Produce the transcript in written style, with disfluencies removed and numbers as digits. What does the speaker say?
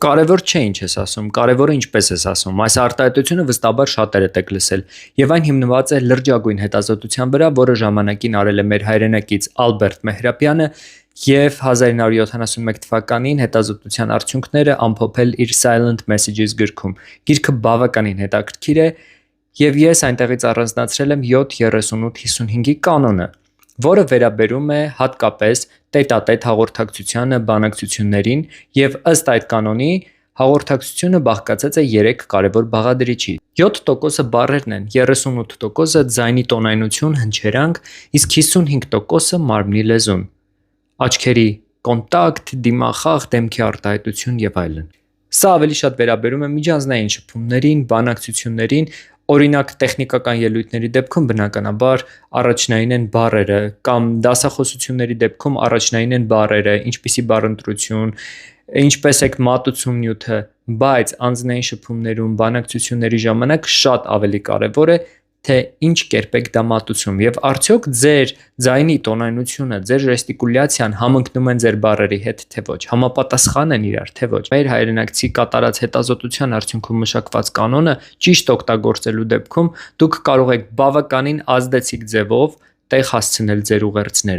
Կարևոր չէ ինչ ես ասում, կարևորը ինչպես ես ասում։ Այս արտահայտությունը վստահաբար շատերդ եք լսել, եւ այն հիմնված է լրջագույն հետազոտության վրա, որը ժամանակին արել է մեր հայրենակից Ալբերտ Մեհրաբյանը եւ 1971 թվականին հետազոտության արդյունքները ամփոփել իր Silent Messages գրքում։ Գիրքը բավականին հետաքրքիր է եւ ես այնտեղից առանձնացրել եմ 7:38:55-ի կանոնը, որը վերաբերում է հատկապես տետատետ հաղորդակցությանը, բանակցություններին եւ ըստ այդ կանոնի հաղորդակցությունը բաղկացած է 3 կարևոր բաղադրիչից։ 7% բառերն են, 38% ձայնի տոնայնություն, հնչերանգ, իսկ 55% մարմնի լեզուն, աչքերի կոնտակտ, դիմախաղ, դեմքի արտահայտություն եւ այլն։ Սա ավելի շատ վերաբերում է միջանձնային շփումներին, բանակցություններին, օրինակ տեխնիկական ելույթների դեպքում բնականաբար առաջնային են բառերը կամ դասախոսությունների դեպքում առաջնային են բառերը, ինչպիսի բառընտրություն, ինչպես է մատուցում նյութը, բայց անձնային շփումներում, բանակցությունների ժամանակ շատ ավելի կարևոր է, թե ինչ կերպ եք դա մատուցում եւ արդյոք ձեր ձայնի տոնայնությունը, ձեր ժեստիկուլյացիան համընկնում են ձեր բառերի հետ, թե ոչ, համապատասխան են իրար, թե ոչ։ Մեր հայրենակցի կատարած հետազոտության արդյունքում մշակված կանոնը ճիշտ օգտագործելու դեպքում դուք կարող եք բավականին ազդեցիկ ձևով տեղ հասցնել ձեր ուղերձները։